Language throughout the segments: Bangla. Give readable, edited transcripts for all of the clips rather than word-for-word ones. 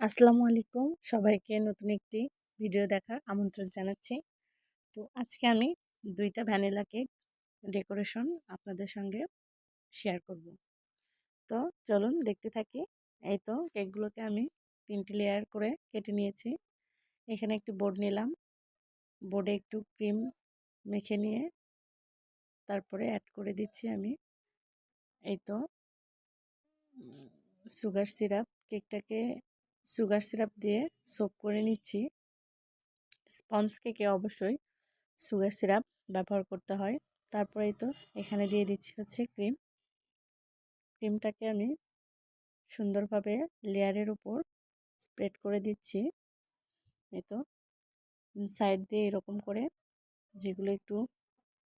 আসসালামু আলাইকুম, সবাইকে নতুন একটি ভিডিও দেখার আমন্ত্রণ জানাচ্ছি। তো আজকে আমি ২টা ভ্যানিলা কেক ডেকোরেশন আপনাদের সঙ্গে শেয়ার করব। তো চলুন দেখতে থাকি। এই তো কেকগুলোকে আমি ৩টি লেয়ার করে কেটে নিয়েছি। এখানে একটি বোর্ড নিলাম। বোর্ডে একটু ক্রিম মেখে নিয়ে তারপরে অ্যাড করে দিচ্ছি আমি এই তো সুগার সিরাপ। কেকটাকে সুগার সিরাপ দিয়ে সোক করে নিচ্ছি। স্পঞ্জ কেকে অবশ্যই সুগার সিরাপ ব্যবহার করতে হয়। তারপরেই তো এখানে দিয়ে দিচ্ছি হচ্ছে ক্রিমটাকে আমি সুন্দরভাবে লেয়ারের উপর স্প্রেড করে দিচ্ছি। এই তো সাইড দিয়ে এরকম করে যেগুলো একটু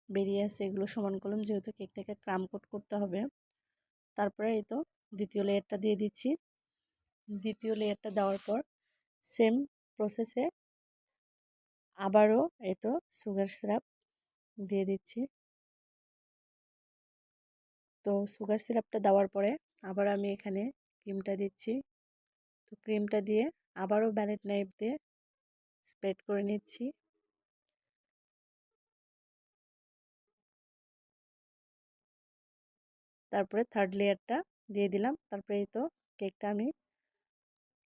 বেরিয়ে আসে এগুলো সমান করলাম, যেহেতু কেকটাকে ক্রাম কোট করতে হবে। তারপরে এই তো দ্বিতীয় লেয়ারটা দিয়ে দিচ্ছি। দ্বিতীয় লেয়ারটা দেওয়ার পর সেম প্রসেসে আবারও এই তো সুগার সিরাপ দিয়ে দিচ্ছি। তো সুগার সিরাপটা দেওয়ার পরে আবার আমি এখানে ক্রিমটা দিচ্ছি। তো ক্রিমটা দিয়ে আবারও ব্যালেট নাইফ দিয়ে স্প্রেড করে নিচ্ছি। তারপরে থার্ড লেয়ারটা দিয়ে দিলাম। তারপরে এই তো কেকটা আমি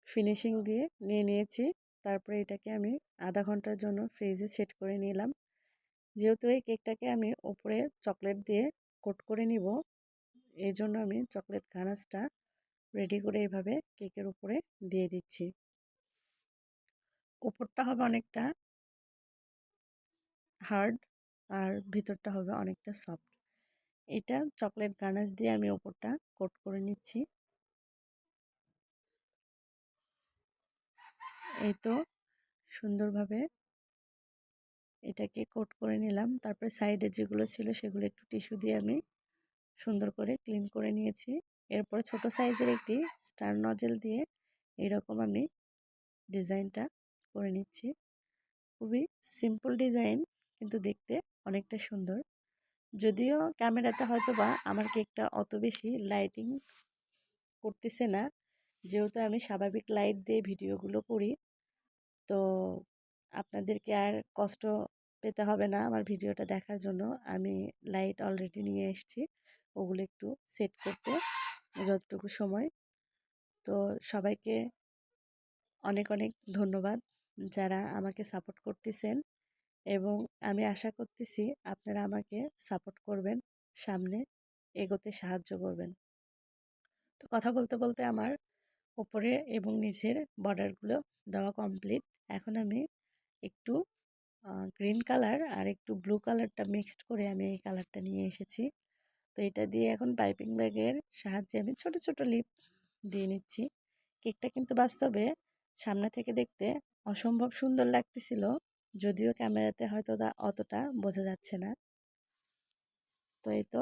ফিনিশিং দিয়ে নিয়ে নিয়েছি। তারপরে এটাকে আমি আধা ঘন্টার জন্য ফ্রিজে সেট করে নিলাম। যেহেতু এই কেকটাকে আমি উপরে চকলেট দিয়ে কোট করে নিব, এই জন্য আমি চকলেট গানাশটা রেডি করে এভাবে কেকের উপরে দিয়ে দিচ্ছি। উপরটা হবে অনেকটা হার্ড আর ভিতরটা হবে অনেকটা সফট। এটা চকলেট গানাশ দিয়ে আমি ওপরটা কোট করে নিচ্ছি। এই তো সুন্দরভাবে এটাকে কোট করে নিলাম। তারপরে সাইডে যেগুলো ছিল সেগুলো একটু টিস্যু দিয়ে আমি সুন্দর করে ক্লিন করে নিয়েছি। এরপরে ছোট সাইজের একটি স্টার নজেল দিয়ে এরকম আমি ডিজাইনটা করে নিচ্ছি। খুবই সিম্পল ডিজাইন, কিন্তু দেখতে অনেকটা সুন্দর। যদিও ক্যামেরাতে হয়তো বা আমার কেকটা অত বেশি লাইটিং করতেছে না, যেহেতু আমি স্বাভাবিক লাইট দিয়ে ভিডিওগুলো করি। তো আপনাদেরকে আর কষ্ট পেতে হবে না আমার ভিডিওটা দেখার জন্য। আমি লাইট অলরেডি নিয়ে এসেছি, ওগুলো একটু সেট করতে যতটুকু সময়। তো সবাইকে অনেক অনেক ধন্যবাদ যারা আমাকে সাপোর্ট করতেছেন, এবং আমি আশা করতেছি আপনারা আমাকে সাপোর্ট করবেন, সামনে এগোতে সাহায্য করবেন। তো কথা বলতে বলতে আমার উপরে এবং নিচের বর্ডারগুলো দেওয়া কমপ্লিট। এখন আমি একটু গ্রিন কালার আর একটু ব্লু কালারটা মিক্সড করে আমি এই কালারটা নিয়ে এসেছি। তো এটা দিয়ে এখন পাইপিং ব্যাগের সাহায্যে আমি ছোট ছোট লিপ দিয়ে নিচ্ছি। কেকটা কিন্তু বাস্তবে সামনে থেকে দেখতে অসম্ভব সুন্দর লাগতেছিল, যদিও ক্যামেরাতে হয়তো অতটা বোঝা যাচ্ছে না। তো এই তো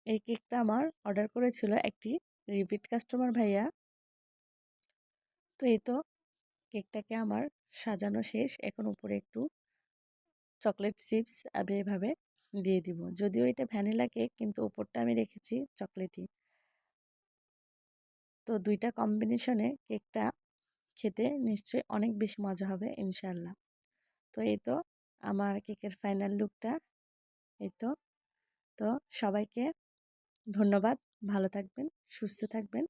এই কেকটা আমার অর্ডার করেছিল একটি রিপিট কাস্টমার ভাইয়া। তো এই তো কেকটাকে আমার সাজানো শেষ। এখন উপরে একটু চকলেট চিপস আমি এভাবে দিয়ে দিব। যদিও এটা ভ্যানিলা কেক, কিন্তু উপরটা আমি রেখেছি চকলেটই। তো দুইটা কম্বিনেশনে কেকটা খেতে নিশ্চয়ই অনেক বেশি মজা হবে ইনশাআল্লাহ। তো এই তো আমার কেকের ফাইনাল লুকটা। এই তো তো সবাইকে ধন্যবাদ। ভালো থাকবেন, সুস্থ থাকবেন।